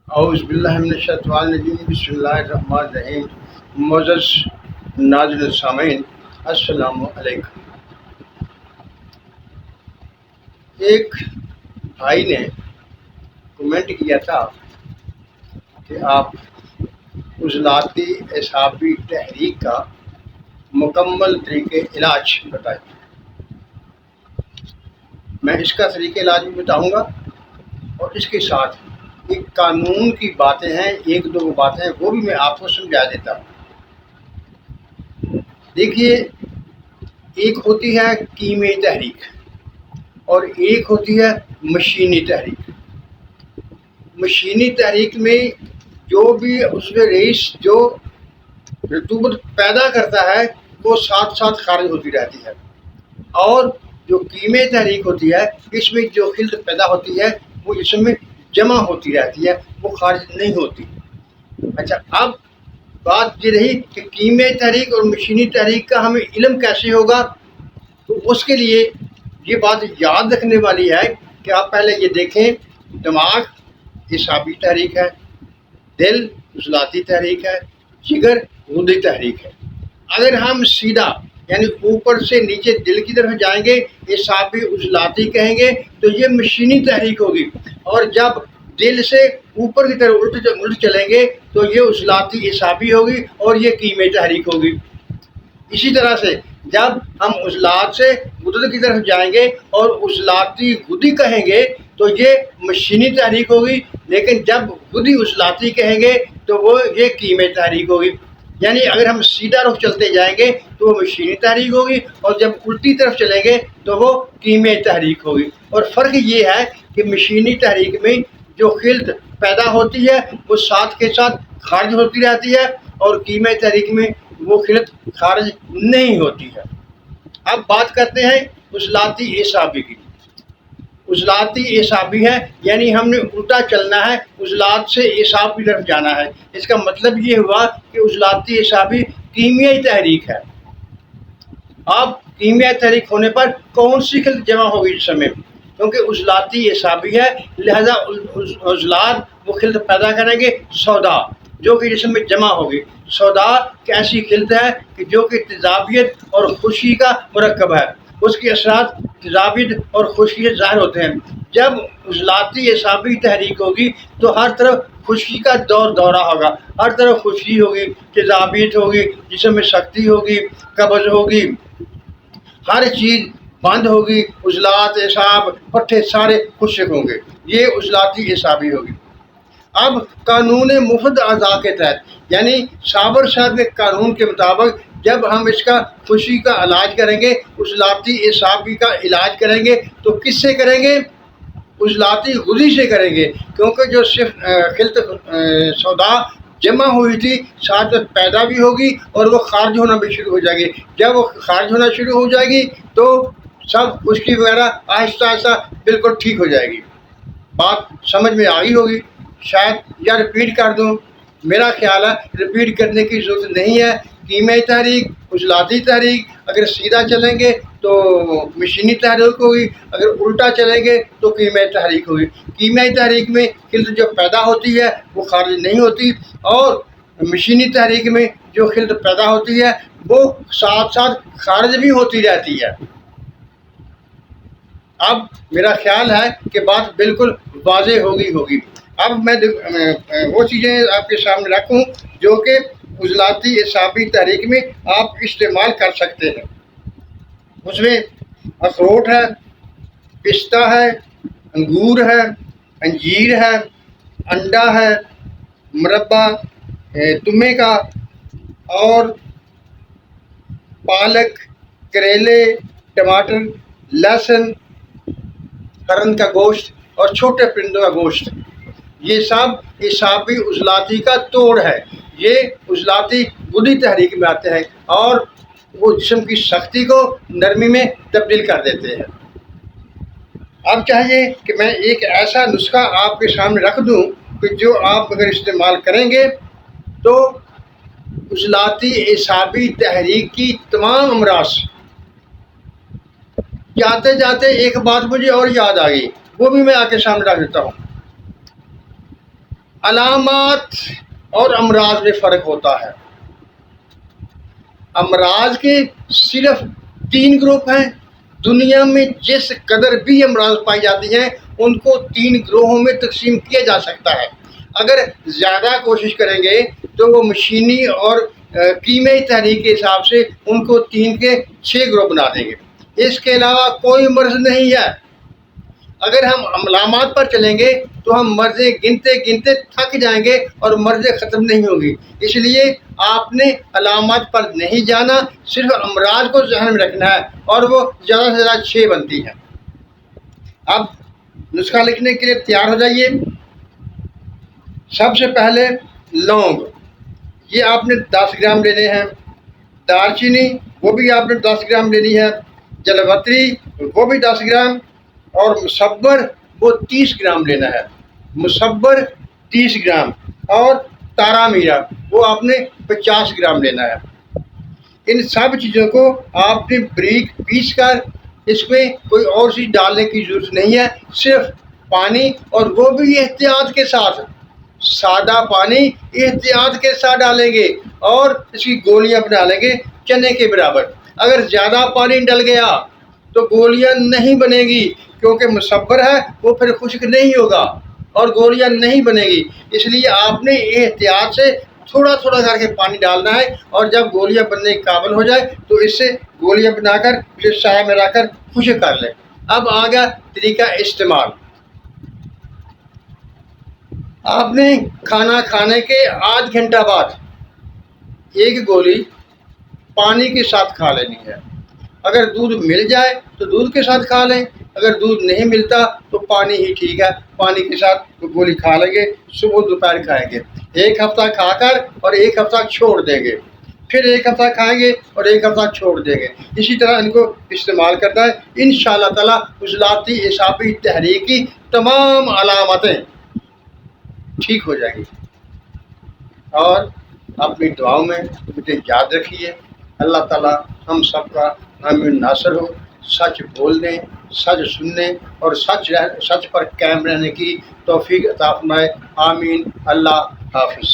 اعوذ باللہ من الشیطان الرجیم، بسم اللہ الرحمن الرحیم۔ معزز ناظرین سامعین، السلام علیکم۔ ایک بھائی نے کمنٹ کیا تھا کہ آپ عضلاتی اعصابی تحریک کا مکمل طریقہ علاج بتائیں۔ میں اس کا طریقہ علاج بھی بتاؤں گا، اور اس کے ساتھ ایک قانون کی باتیں ہیں، ایک دو باتیں وہ بھی میں آپ کو سمجھا دیتا ہوں۔ دیکھیے، ایک ہوتی ہے کیمیائی تحریک اور ایک ہوتی ہے مشینی تحریک۔ مشینی تحریک میں جو بھی اس میں ریس جو رطوبت پیدا کرتا ہے وہ ساتھ ساتھ خارج ہوتی رہتی ہے، اور جو کیمیائی تحریک ہوتی ہے اس میں جو خلط پیدا ہوتی ہے وہ جسم میں جمع ہوتی رہتی ہے، وہ خارج نہیں ہوتی۔ اچھا، اب بات یہ رہی کہ کیمیائی تحریک اور مشینی تحریک کا ہمیں علم کیسے ہوگا، تو اس کے لیے یہ بات یاد رکھنے والی ہے کہ آپ پہلے یہ دیکھیں، دماغ اعصابی تحریک ہے، دل عضلاتی تحریک ہے، جگر غدی تحریک ہے۔ اگر ہم سیدھا یعنی اوپر سے نیچے دل کی طرف جائیں گے، اعصابی عضلاتی کہیں گے تو یہ مشینی تحریک ہوگی، اور جب دل سے اوپر کی طرف الٹ چلیں گے تو یہ عضلاتی اعصابی ہوگی اور یہ کیمیائی تحریک ہوگی۔ اسی طرح سے جب ہم عضلات سے غدد کی طرف جائیں گے اور عضلاتی غدی کہیں گے تو یہ مشینی تحریک ہوگی، لیکن جب غدی عضلاتی کہیں گے تو وہ یہ کیمیائی تحریک ہوگی۔ یعنی اگر ہم سیدھا رخ چلتے جائیں گے تو وہ مشینی تحریک ہوگی، اور جب الٹی طرف چلیں گے تو وہ کیمیائی تحریک ہوگی۔ اور فرق یہ ہے کہ مشینی تحریک میں جو خلط پیدا ہوتی ہے وہ ساتھ کے ساتھ خارج ہوتی رہتی ہے، اور کیمیائی تحریک میں وہ خلط خارج نہیں ہوتی ہے۔ اب بات کرتے ہیں عضلاتی اعصابی کی۔ عضلاتی اعصابی ہے یعنی ہم نے الٹا چلنا ہے، عضلات سے اعصاب کی طرف جانا ہے۔ اس کا مطلب یہ ہوا کہ عضلاتی اعصابی کیمیائی تحریک ہے۔ اب کیمیائی تحریک ہونے پر کون سی خلط جمع ہوگی جسم میں؟ کیونکہ عضلاتی اعصابی ہے لہذا عضلات وہ خلط پیدا کریں گے سودا، جو کہ جسم میں جمع ہوگی۔ سودا کی ایسی خلط ہے کہ جو کہ تیزابیت اور خشکی کا مرکب ہے، اس کے اثرات تیزابیت اور خشکی سے ظاہر ہوتے ہیں۔ جب عضلاتی اعصابی تحریک ہوگی تو ہر طرف خشکی کا دورہ ہوگا، ہر طرف خشکی ہوگی، تیزابیت ہوگی، جسم میں سختی ہوگی، قبض ہوگی، ہر چیز بند ہوگی، عضلات اعصاب پٹھے سارے خشک ہوں گے۔ یہ عضلاتی اعصابی ہوگی۔ اب قانون مفت اعضاء کے تحت یعنی صابر صاحب کے قانون کے مطابق جب ہم اس کا خشکی کا علاج کریں گے، عضلاتی اعصابی کا علاج کریں گے تو کس سے کریں گے؟ عضلاتی غدی سے کریں گے، کیونکہ جو صرف خلط سودا جمع ہوئی تھی ساتھ میں پیدا بھی ہوگی اور وہ خارج ہونا بھی شروع ہو جائے گی۔ جب وہ خارج ہونا شروع ہو جائے گی تو سب خشکی وغیرہ آہستہ آہستہ بالکل ٹھیک ہو جائے گی۔ بات سمجھ میں آئی ہوگی شاید، یا رپیٹ کر دوں؟ میرا خیال ہے رپیٹ کرنے کی ضرورت نہیں ہے۔ کیمیائی تحریک، عضلاتی تحریک، اگر سیدھا چلیں گے تو مشینی تحریک ہوگی، اگر الٹا چلیں گے تو کیمیائی تحریک ہوگی۔ کیمیائی تحریک میں خلط جو پیدا ہوتی ہے وہ خارج نہیں ہوتی، اور مشینی تحریک میں جو خلط پیدا ہوتی ہے وہ ساتھ ساتھ خارج بھی ہوتی رہتی ہے۔ اب میرا خیال ہے کہ بات بالکل واضح ہوگی۔ اب میں وہ چیزیں آپ کے سامنے رکھوں جو کہ عضلاتی اعصابی تحریک میں آپ استعمال کر سکتے ہیں۔ اس میں اخروٹ ہے، پستہ ہے، انگور ہے، انجیر ہے، انڈا ہے، مربا تمے کا، اور پالک، کریلے، ٹماٹر، لہسن، ہرن کا گوشت اور چھوٹے پرندوں کا گوشت، یہ سب اعصابی عضلاتی کا توڑ ہے۔ یہ عضلاتی غدی تحریک میں آتے ہیں اور وہ جسم کی سختی کو نرمی میں تبدیل کر دیتے ہیں۔ اب چاہیے کہ میں ایک ایسا نسخہ آپ کے سامنے رکھ دوں کہ جو آپ اگر استعمال کریں گے تو عضلاتی اعصابی تحریک کی تمام امراض۔ جاتے جاتے ایک بات مجھے اور یاد آ گئی، وہ بھی میں آپ کے سامنے رکھ دیتا ہوں۔ علامات اور امراض میں فرق ہوتا ہے. امراض کے صرف 3 گروپ ہیں. دنیا میں جس قدر بھی امراض پائی جاتی ہیں ان کو 3 گروہوں میں تقسیم کیا جا سکتا ہے. اگر زیادہ کوشش کریں گے تو وہ مشینی اور کیمیائی تحریک کے حساب سے ان کو 3 کے 6 گروہ بنا دیں گے. اس کے علاوہ کوئی مرض نہیں ہے. اگر ہم علامات پر چلیں گے تو ہم مرضیں گنتے گنتے تھک جائیں گے اور مرضیں ختم نہیں ہوں گی. اس لیے آپ نے علامات پر نہیں جانا، صرف امراض کو ذہن میں رکھنا ہے اور وہ زیادہ سے زیادہ 6 بنتی ہیں. اب نسخہ لکھنے کے لیے تیار ہو جائیے. سب سے پہلے لونگ، یہ آپ نے 10 گرام لینے ہیں. دار چینی وہ بھی آپ نے 10 گرام لینی ہے. جلوتری وہ بھی 10 گرام. اور مصبر وہ 30 گرام لینا ہے. مصبر 30 گرام. اور تارا میرا وہ آپ نے 50 گرام لینا ہے. ان سب چیزوں کو آپ نے بریک پیس کر اس میں کوئی اور چیز ڈالنے کی ضرورت نہیں ہے، صرف پانی، اور وہ بھی احتیاط کے ساتھ. سادہ پانی احتیاط کے ساتھ ڈالیں گے اور اس کی گولیاں بنا لیں گے چنے کے برابر. اگر زیادہ پانی ڈل گیا تو گولیاں نہیں بنے گی، کیونکہ مصبر ہے وہ پھر خشک نہیں ہوگا اور گولیاں نہیں بنے گی. اس لیے آپ نے احتیاط سے تھوڑا تھوڑا کر کے پانی ڈالنا ہے، اور جب گولیاں بننے کے قابل ہو جائے تو اس سے گولیاں بنا کر پھر سایہ میں رکھ کر خشک کر لیں. اب آ گیا طریقہ استعمال. آپ نے کھانا کھانے کے آدھ گھنٹہ بعد ایک گولی پانی کے ساتھ کھا لینی ہے. اگر دودھ مل جائے تو دودھ کے ساتھ کھا لیں، اگر دودھ نہیں ملتا تو پانی ہی ٹھیک ہے، پانی کے ساتھ گولی کھا لیں گے. صبح دوپہر کھائیں گے. 1 ہفتہ کھا کر اور 1 ہفتہ چھوڑ دیں گے، پھر 1 ہفتہ کھائیں گے اور 1 ہفتہ چھوڑ دیں گے. اسی طرح ان کو استعمال کرنا ہے. انشاءاللہ تعالیٰ عضلاتی اعصابی تحریکی تمام علامتیں ٹھیک ہو جائیں گی. اور اپنی دعاؤں میں مجھے یاد رکھیے. اللہ تعالیٰ ہم سب کا حامی ناصر ہو. سچ بولنے، سچ سننے اور سچ پر قائم رہنے کی توفیق عطا فرمائے. آمین. اللہ حافظ.